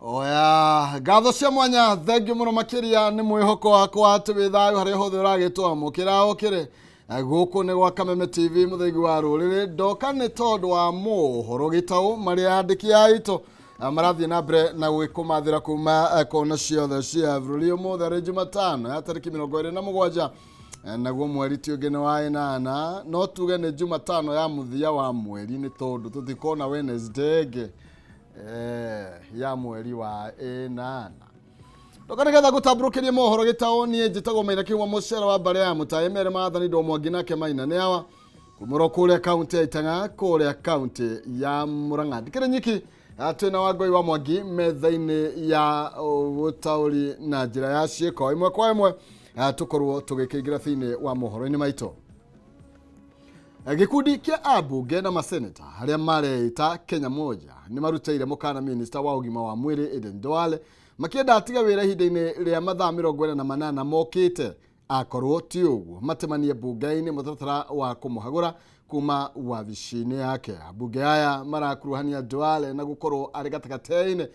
Oya, gatho cia mwanya thengiũ mũno makĩria nĩ mwĩhoko wakwa atĩ wĩ thayũ harĩa hothe ũragĩtwamũkĩra ũkĩrĩ gũkũ nĩ gwa Kameme TV mũthĩgi wa rũrĩrĩ. Ndoka nĩ tondũ wa mohoro gĩtaũ marĩa andĩki aitũ marathiĩ na mbere na gũgĩkũmathĩra kuma kona ciothe cia bũrũri. Ũmũthĩ arĩ Jumatano ya tarĩki 27 naguo mweri ti ũngĩ nĩ wa ĩnana, no tuge nĩ Jumatano ya mũthia wa mweri nĩ tondũ tũtikona Wednesday ĩngĩ ya mweri wa ĩnana. Ndoka nĩgetha gũtambũrũkĩria mohoro gĩtaũ, niĩ njĩtagwo Maina Kĩgwa mũcera wa mbare ya mũtaĩ mere maathani Ndo Mwangi nake Maina nĩ awa kumũro kũrĩa kaunti ya Itaang'a kũrĩa kaunti ya Murang'a. Ndikĩrĩ nyiki twĩna Wangũi wa Mwangi metha-inĩ ya gũtaũri na njĩra ya ciĩko imwe kwa imwe tũkorwo tũgĩkĩingĩra thĩinĩ wa mohoro-inĩ maitũ. Gĩkundi kĩa ambunge na maseneta harĩa mareĩta Kenya Moja nĩ marutĩire mũkana minista wa ũgima wa mwĩrĩ Aden Duale makĩenda atiga wĩra ihinda-inĩ rĩa mathaa 48 mokĩte. Akorwo ti ũguo matemanie mbunge-inĩ mũtaratara wa kũmũhagũra kuma wabici-inĩ yake. Ambunge aya marakuruhania Duale na gũkorwo arĩ gatagatĩ-inĩ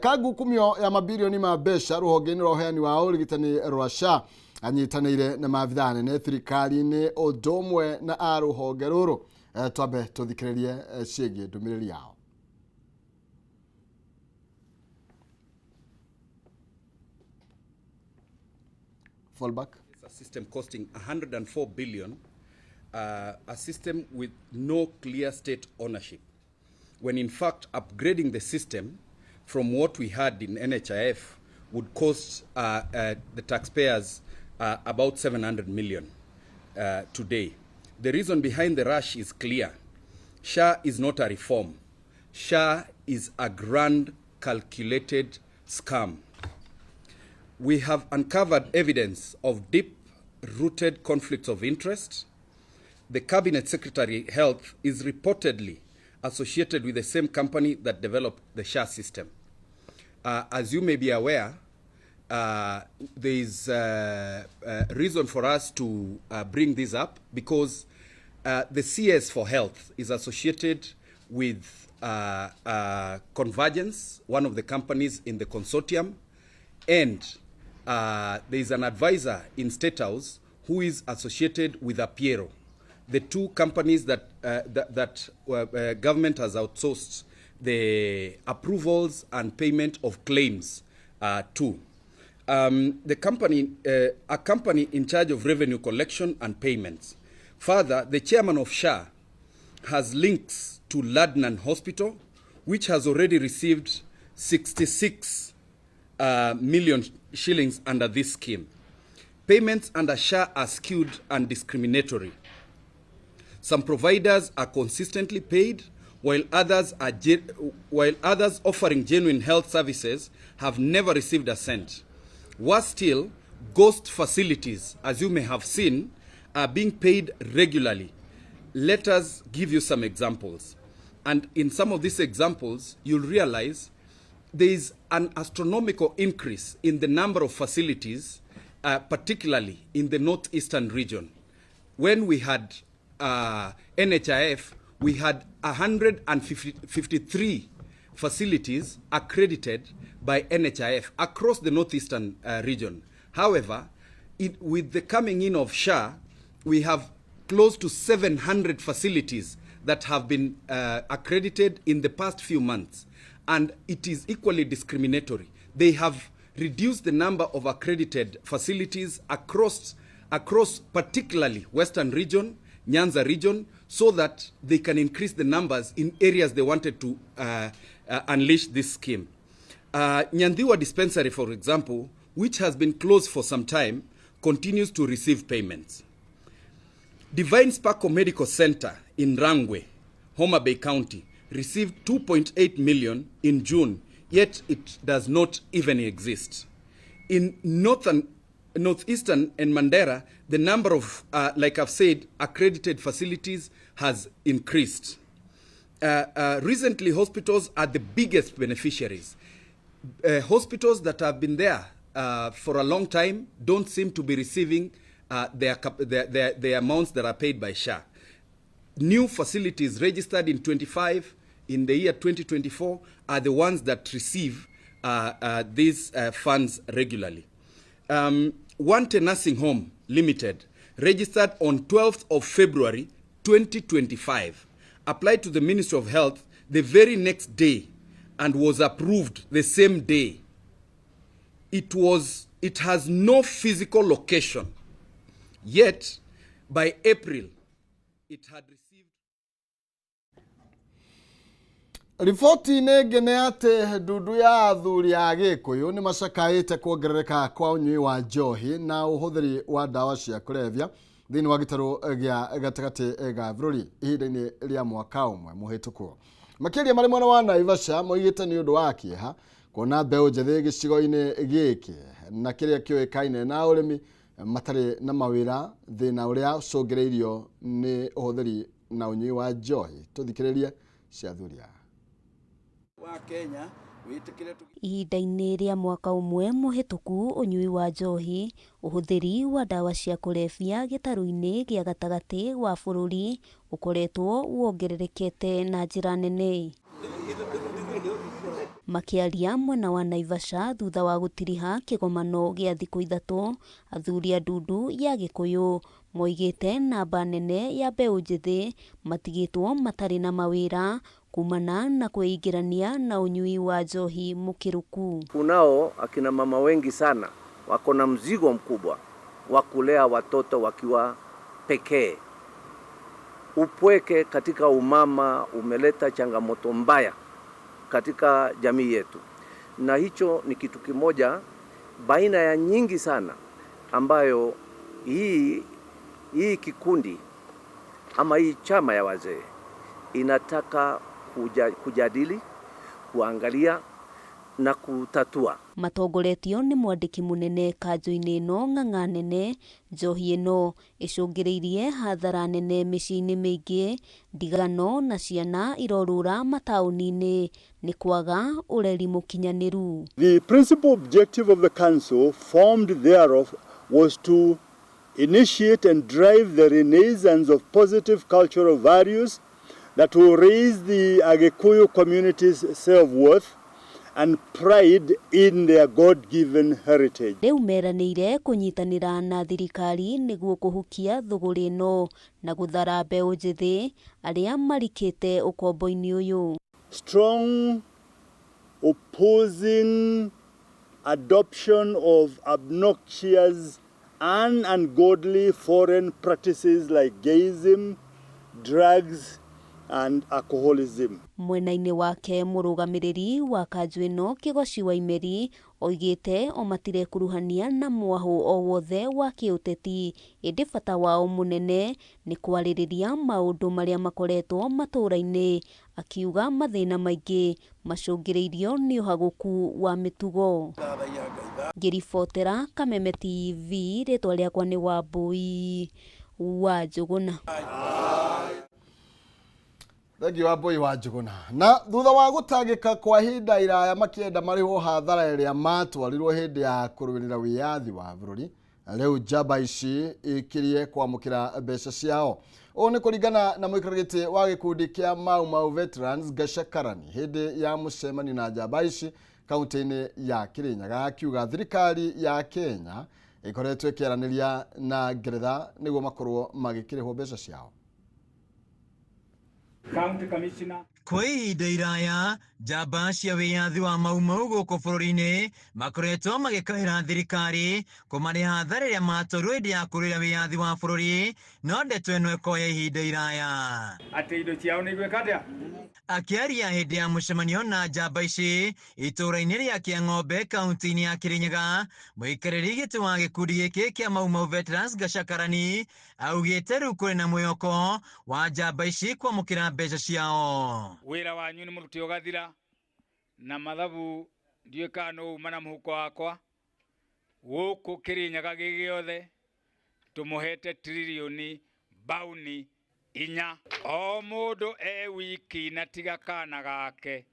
ka ngukumio ya mabilioni ma mbeca rũhonge-inĩ rwa ũheani wa ũrigitani rwa SHA anyitanĩire na maabithaa nene thirikari-inĩ ũndũ ũmwe na a rũhonge rũrũ. Twambe tũthikĩrĩrie ciĩgiĩ ndũmĩrĩri yao. Fallback. It's a system costing 104 billion, a system with no clear state ownership, when in fact upgrading the system from what we had in NHIF would cost the taxpayers about 700 million today. The reason behind the rush is clear. SHA is not a reform. SHA is a grand calculated scam. We have uncovered evidence of deep-rooted conflicts of interest. The Cabinet Secretary Health is reportedly associated with the same company that developed the SHA system. As you may be aware, there is reason for us to bring this up because the CS for Health is associated with Convergence, one of the companies in the consortium, and there is an advisor in State House who is associated with Apiero, the two companies that government has outsourced the approvals and payment of claims to. The company, a company in charge of revenue collection and payments. Further, the chairman of SHA has links to Ladnan Hospital, which has already received 66 million shillings under this scheme. Payments under SHA are skewed and discriminatory. Some providers are consistently paid, while others offering genuine health services have never received a cent. Worse still, ghost facilities, as you may have seen, are being paid regularly. Let us give you some examples. And in some of these examples, you'll realize there is an astronomical increase in the number of facilities, particularly in the northeastern region. When we had NHIF, we had 153 facilities accredited by NHIF across the northeastern region. However, with the coming in of SHA, we have close to 700 facilities that have been accredited in the past few months. And it is equally discriminatory. They have reduced the number of accredited facilities across particularly Western region, Nyanza region, so that they can increase the numbers in areas they wanted to unleash this scheme. Nyandiwa dispensary, for example, which has been closed for some time, continues to receive payments. Divine Sparkle Medical Center in Rangwe, Homa Bay County, received 2.8 million in June, yet it does not even exist. In Northeastern and Mandera, the number of, like I've said, accredited facilities has increased. Recently, hospitals are the biggest beneficiaries. Hospitals that have been there for a long time don't seem to be receiving the amounts that are paid by SHA. New facilities registered in 25 in the year 2024 are the ones that receive these funds regularly. Wante Nursing Home Limited, registered on 12th of February 2025, applied to the Ministry of Health the very next day and was approved the same day. It has no physical location, yet by April it had received. Ripoti negene ate dudu ya athuri a Gikuyu ni macakaite kuongerereka kwa unyui wa njohi na uhuthiri wa dawa cia kulevya thini wa gitaro gia gatagati ga bururi ihinda-ini ria mwaka umwe muhituku. Makiria mari mwana wa Naivasha moigite ni undu wa kieha kuona mbeu njethi gicigo-ini giki na kiria kioikaine na urimi matari na mawira thina uria ucungireirio ni uhuthiri na unyui wa njohi. Tuthikiririe cia thuria wa Kenya. Ihinda-ini ria mwaka umwe muhituku unyui wa njohi, uhuthiri wa dawa cia kulevya gitaru-ini gia gatagati wa bururi ukoretwo wongererekete na njira nene. Makiaria mwena wa Naivasha thutha wa gutiriha kigomano gia thiku ithatu, athuri a ndundu ya Gikuyu moigite namba nene ya mbeu njithi matigitwo matari na mawira kumana na kuingirania na unyui wa njohi mukiruku. Kunao akina mama wengi sana wako na mzigo mkubwa wa kulea watoto wakiwa pekee. Upweke katika umama umeleta changamoto mbaya katika jamii yetu, na hicho ni kitu kimoja baina ya nyingi sana ambayo hii kikundi ama hii chama ya wazee inataka kujadili, kuangalia na kutatua. Matongoretio ni mwandiki munene kanjo-ini ino ng'ang'a nene, njohi ino icungireirie hathara nene micii-ini miingi, ndigano na ciana irorura matauni-ini ni kwaga ureri mukinyaniru. The principal objective of the council formed thereof was to initiate and drive the renaissance of positive cultural values that will raise the Agikuyu community's self-worth and pride in their God-given heritage. Riu meranĩire kunyitanĩra na thirikari niguo kuhukia thuguri ino na guthara mbeu njithi aria marikite ukombo-ini uyu. Strong opposing adoption of obnoxious and ungodly foreign practices like gayism, drugs and alcoholism. Mwena-ini wake murugamiriri wa kanjo ino Kigoci wa Imeri oigite o matirekuruhania na mwahu o wothe wa kiuteti, indi bata wao munene ni kwaririria maundu maria makoretwo matura-ini, akiuga mathina maingi macungireirio ni uhaguku wa mitugo. Ngiribotera Kameme TV, ritwa riakwa ni Wambui wa Njuguna. Thank you Wambui wa Njuguna. Na thutha wa gutagika kwa hinda iraya makienda mariho hathara iria matwarirwo hindi ya kurwirira wiyathi wa bururi, riu njamba ici ikirie kwamukira mbeca ciao. O ni kuringana na muikaragiti wa gikundi kia Mau Mau Veterans Gashakarani hindi ya mucemani na njamba ici kaunti-ini ya Kirinyaga, akiuga thirikari ya Kenya ikoretwo ikiaraniria na Ngeretha niguo makorwo magikirihwo mbeca ciao. County Commissioner Kwa ihinda iraya, njamba cia wiyathi wa Mau Mau guku bururi-ini makoretwo magikaira thirikari kumariha hathara iria matorwo hindi ya kurwira wiyathi wa bururi, no ndeto ino ikoya ihinda iraya ati indo ciao ni gwika atia. Akiaria hindi ya mucemanio na njamba ici itura-ini ria Kiang'ombe kaunti-ini ya Kirinyaga, muikariri giti wa gikundi giki kia Mau Mau Veterans Gashakarani augite riu kuri na mwihoko wa njamba ici kwamukira mbeca ciao. Wira wanyu ni muruti ugathira na mathabu ndiuka no uma na muhuko wakwa guku Kirinyaga gigiothe tumuhete trilioni bauni 4 o mundu wiki na tiga kana gake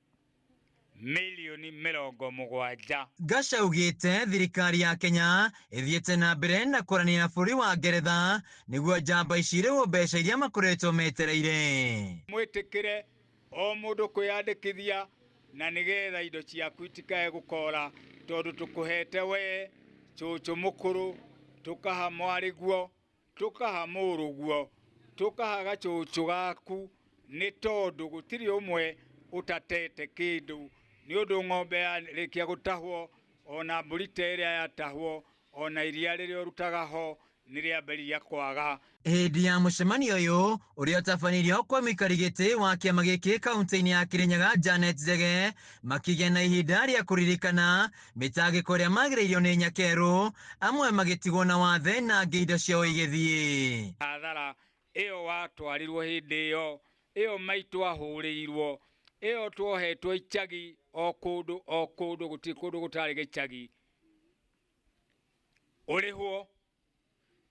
milioni 70. Gasha augite thirikari ya Kenya ithiete na mbere na kũrania na bũrũri wa Ngeretha niguo njamba ici rĩu mbeca iria makoretwo metereire. Mwitikire o mundu kwiyandikithia na nigetha indo ciaku itikae gukora tondu tukuhete we cucu mukuru tukaha mwariguo tukaha muruguo tukaha gacucu gaku ni tondu gutiri umwe utatete kindu ni undu ng'ombe yarikia gutahwo ona mburi teria yatahwo ona iria riria rutagaho niriambĩrĩria kwaga. Hĩndĩ ya mũcemanio ũyũ ũrĩa ũtabanirio kwa mũikarĩri gĩtĩ wa kĩama gĩkĩ kaunti-inĩ ya Kirinyaga Janet Njege makĩgĩa na ihinda rĩa kũririkana mĩtangĩko ĩrĩa magĩrĩirwo nĩ nyakerũ, amwe magĩtigwo na wathe na angĩ indo ciao igĩthiĩ. Hathara ĩyo watwarirwo hĩndĩ ĩyo maitũ ahũrĩirwo, ĩyo tuohetwo icagi o kũndũ gũtirĩ kũndũ gũtarĩ gĩcagi ũrĩhwo.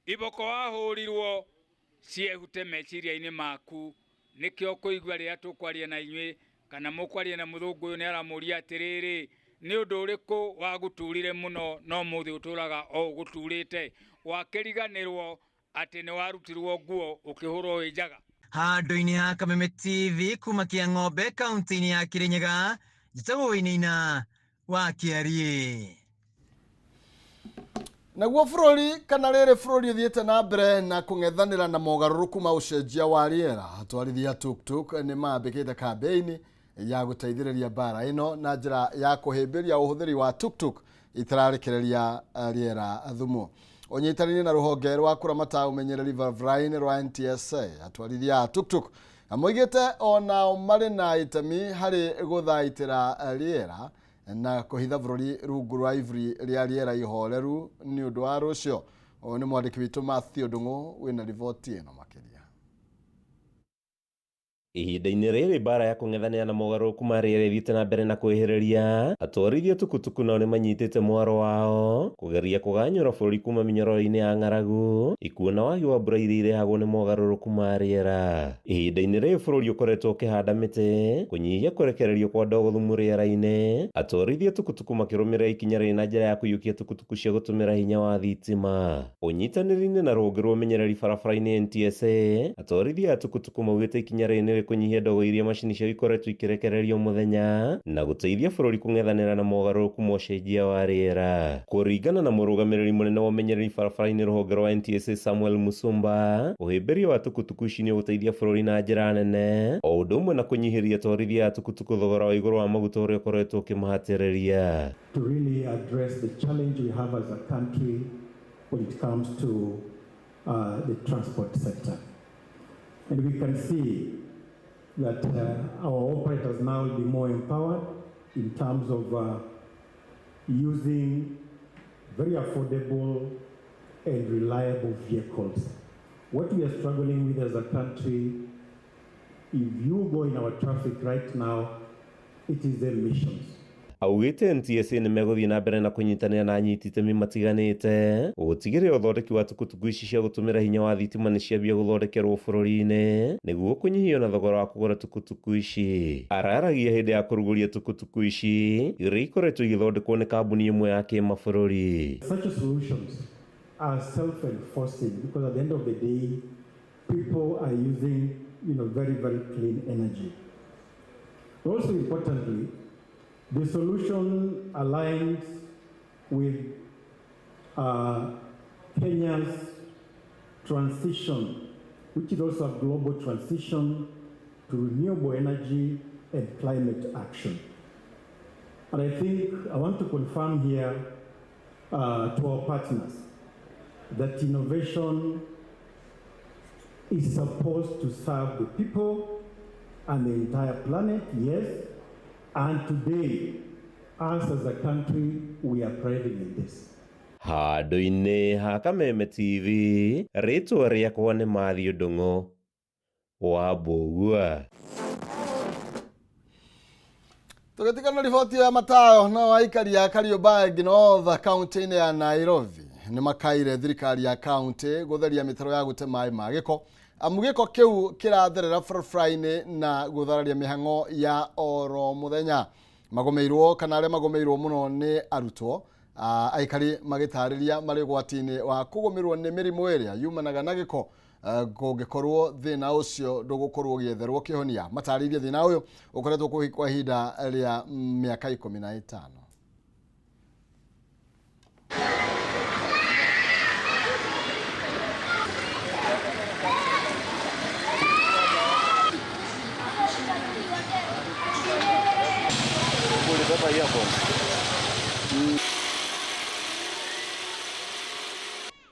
Iboko wahũrirwo ciehute meciria-inĩ maku, nĩkĩo kũigua rĩrĩa tũkwaria na inyuĩ kana mũkwaria na mũthũngũ ũyũ nĩ aramũria atĩrĩrĩ, nĩ ũndũ ũrĩkũ wagũturire mũno no mũthĩ ũtũraga o ũgũturĩte, wakĩriganĩrwo atĩ nĩ warutirwo nguo ũkĩhũrwo wĩ njaga. Handũ-inĩ ha Kameme TV kuma Kĩang'ombe kaunti-inĩ ya Kirinyaga, njĩtagwo Wĩinaina wa Kĩarie. Naguo bũrũri kana rĩrĩ bũrũri ũthiĩte na mbere na kũng'ethanĩra na mogarũrũku ma ũcenjia wa rĩera, atwarithia tuk-tuk nĩ mambĩkĩte kambĩini ya gũteithĩrĩria bara ĩno na njĩra ya kũhĩmbĩria ũhũthĩri wa tuk-tuk itararekereria rĩera thumu. Ũnyitanĩri na rũhonge rwa kũramata ũmenyereri barabara-inĩ rwa NTSA, atwarithia a tuk-tuk moigĩte onao marĩ na itemi harĩ gũthaitĩra rĩera na kuhitha bũrũri rungu rwa ivuri rĩa rĩera ihoreru nĩ ũndũ wa rũcio. Ũyũ nĩ mwandĩki witũ Matthew Ndung'u wĩna riboti ĩno makĩria. Ihinda-inĩ rĩrĩ bara ya kũng'ethanĩra na mogarũrũku ma rĩera ĩthiĩte na mbere na kwĩhĩrĩria, atwarithia tukutuku nao nĩ manyitĩte mwaro wao kũgeria kũganyũra bũrũri kuma mĩnyororo-inĩ ya ng'aragu, ikuũ na wagi wa mbura iria irehagwo nĩ mogarũrũku ma rĩera. Ihinda-inĩ rĩrĩ bũrũri ũkoretwo ũkĩhanda mĩtĩ kũnyihia kũrekererio kwa ndogo thumu rĩera-inĩ, atwarithia tukutuku makĩrũmĩrĩra ikinya rĩrĩ na njĩra ya kũiyũkia tukutuku cia gũtũmĩra hinya wa thitima. Ũnyitanĩri-inĩ na rũhonge rwa ũmenyereri barabara-inĩ NTSA, atwarithia a tukutuku maugĩte ikinya rĩrĩ nĩ kũnyihia ndogo iria macini cio ikoretwo ikĩrekererio mũthenya na gũteithia bũrũri kũng'ethanĩra na mogarũrũku ma ũcenjia wa rĩera. Kũringana na mũrũgamĩrĩri mũnene wa ũmenyereri barabara-inĩ rũhonge rwa NTSA Samuel Musumba, ũhĩmbĩria wa tukutuku ici nĩ ũgũteithia bũrũri na njĩra nene, o ũndũ ũmwe na kũnyihĩria atwarithia a tukutuku thogora wa igũrũ wa maguta ũrĩa ũkoretwo ũkĩmahatĩrĩria. To really address the challenge we have as a country when it comes to the transport sector. And we can see that our operators now will be more empowered in terms of using very affordable and reliable vehicles. What we are struggling with as a country, if you go in our traffic right now, it is emissions. Augĩte NTSA nĩ megũthiĩ na mbere na kũnyitanĩra na anyiti itemi matiganĩte gũtigĩrĩra ũthondeki wa tukutuku ici cia gũtũmĩra hinya wa thitima nĩ ciambia gũthondekerwo bũrũri-inĩ nĩguo kũnyihia na thogora wa kũgũra tukutuku ici. Araragia hĩndĩ ya kũrugũria tukutuku ici iria ikoretwo igĩthondekwo nĩ kambuni ĩmwe ya kĩmabũrũri. Such solutions are self-enforcing because at the end of the day, people are using, very, very clean energy. Also importantly, the solution aligns with Kenya's transition, which is also a global transition to renewable energy and climate action. And I think I want to confirm here to our partners that innovation is supposed to serve the people and the entire planet, yes. And today, us as a country, we are thriving in this. Handũ-inĩ ha Kameme TV, rĩtwa rĩakwa nĩ Matthew Ndung'u wa Mbũgua. Tũgĩtigana riboti ya matayo na aikari ya Kariobangi North kaunti-inĩ ya Nairobi nĩ makaire thirikari ya kaunti gũtheria mĩtaro ya gũte maĩ ma gĩko. Amu gĩko kĩu kĩratherera barabara-inĩ na gũthararia mĩhang'o ya oro mũthenya. Magomeirwo kana arĩa magomeirwo mũno nĩ arutwo, aikari magĩtarĩria marĩ ũgwati-inĩ wa kũgũmĩrwo nĩ mĩrimũ ĩrĩa yumanaga na gĩko kũngĩkorwo thĩna ũcio ndũgũkorwo ũgĩetherwo kĩhonia. Matarĩirie thĩna ũyũ ũkoretwo kwa ihinda rĩa mĩaka 15.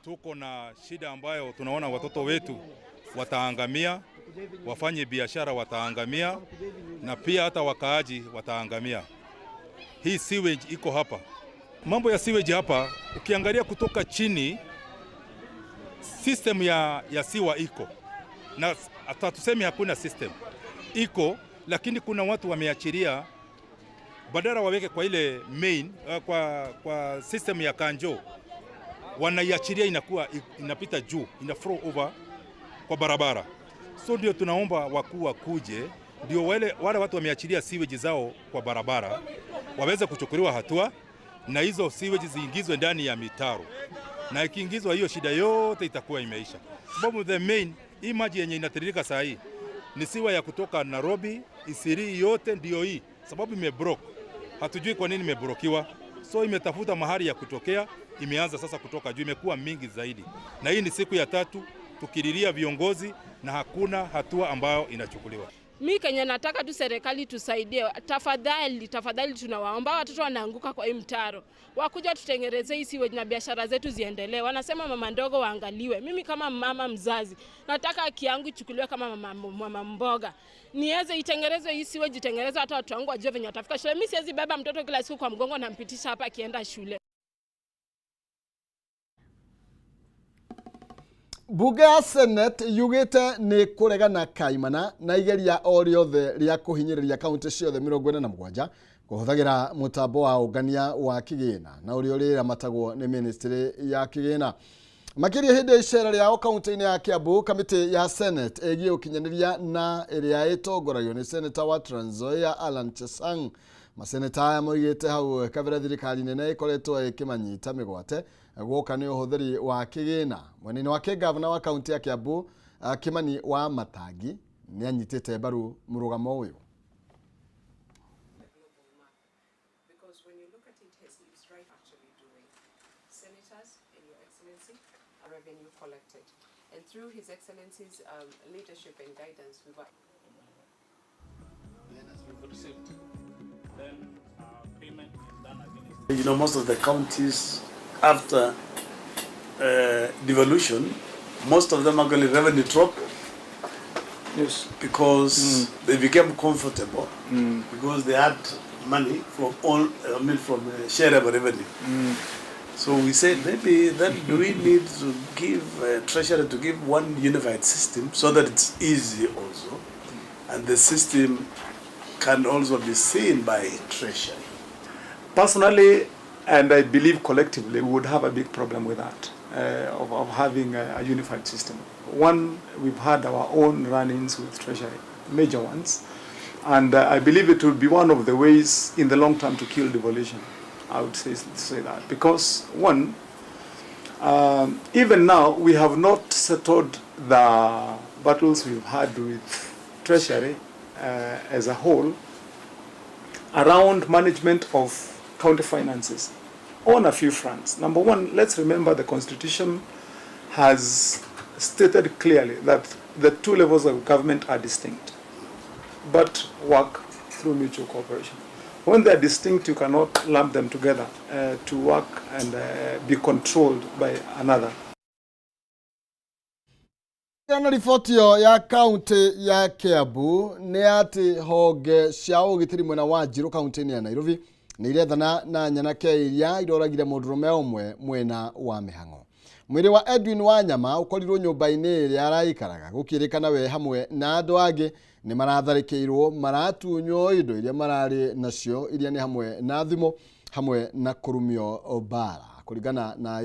Tuko na shida ambayo tunaona watoto wetu wataangamia, wafanye biashara wataangamia, na pia hata wakaaji wataangamia. Hii sewage iko hapa. Mambo ya sewage hapa, ukiangalia kutoka chini, system ya siwa iko. Na hata tuseme hakuna system. Iko, lakini kuna watu wameachiria badala waweke kwa ile main, kwa system ya kanjo. Wanaiachiria inapita juu, ina flow over kwa barabara. So ndio tunaomba wakuu wakuje, ndio wale watu wameachiria sewage zao kwa barabara waweze kuchukuliwa hatua, na hizo sewage ziingizwe ndani ya mitaro. Na ikiingizwa hiyo shida yote itakuwa imeisha. Sababu the main, hii maji yenye inatiririka saa hii ni siwa ya kutoka Nairobi, Isiri yote ndio hii. Sababu imebroke. Hatujui kwa nini imebrokiwa. So imetafuta mahali ya kutokea, imeanza sasa kutoka juu, imekuwa mingi zaidi. Na hii ni siku ya 3 tukililia viongozi na hakuna hatua ambayo inachukuliwa. Mimi Kenya nataka tu serikali tusaidie. Tafadhali tunawaomba, watoto wanaanguka kwa hii mtaro. Wakuja tutengeneze hii sewage na biashara zetu ziendelee. Wanasema mama ndogo waangaliwe. Mimi kama mama mzazi nataka haki yangu ichukuliwe kama mama mboga. Niweze itengenezwe hii sewage, itengenezwe hata watu wangu wajue venye watafika shule. Mimi siwezi beba mtoto kila siku kwa mgongo na mpitisha hapa akienda shule. Bunge ya Senate yugite nĩ kũregana kaimana na igeria o rĩothe rĩa kũhinyĩrĩria kaunti ciothe 47 kũhũthagĩra mũtambo wa ũngania wa kĩgĩna na ũrĩa ũrĩramatagwo nĩ ministry ya kĩgĩna. Makĩria hĩndĩ icera rĩao kaunti-inĩ ya Kiambu, kamĩtĩ ya Senate ĩgiĩ ũkinyanĩria na ĩrĩa ĩtongoragio nĩ Senator wa Trans Nzoia Alan Chesang. Maseneta aya moigĩte hau kabere thirikari nene ĩkoretwo ĩkĩmanyita mĩgwate gũka nĩ ũhũthĩri wa kĩgĩna. Mwena-inĩ wake gavana wa kaunti ya Kiambu Kimani wa Matangi nĩ anyitĩte mbaru mũrũgamo ũyũ. You know, most of the counties after devolution, most of them actually revenue dropped. Yes. Because they became comfortable because they had money from from shareable revenue. So we said maybe then do we need to give Treasury to give one unified system so that it's easy also, and the system can also be seen by Treasury. Personally, and I believe collectively, we would have a big problem with that, of having a unified system. One, we've had our own run-ins with Treasury, major ones, and I believe it will be one of the ways in the long term to kill devolution. I would say that. Because one, even now, we have not settled the battles we've had with Treasury as a whole around management of county finances on a few fronts. Number one, let's remember the Constitution has stated clearly that the two levels of government are distinct, but work through mutual cooperation. When they are distinct, you cannot lump them together to work and be controlled by another. Na ripoti ya kaunti ya Kiambu nĩ ati honge cia ũgitĩri mwena wa Njĩrũ kaunti-inĩ ya Nairobi nĩ irethana na nyanake iria iroragire mũndũrũme ũmwe mwena wa Mĩhang'o. Mwĩrĩ wa Edwin Wanyama ũkorirwo nyũmba-inĩ ĩrĩa araikaraga, gũkĩrĩkana we hamwe na andũ angĩ nĩ maratharĩkĩirwo, maratunywo indo iria mararĩ nacio, iria nĩ hamwe na thimũ, hamwe na kũrumio mbara. Kũringana na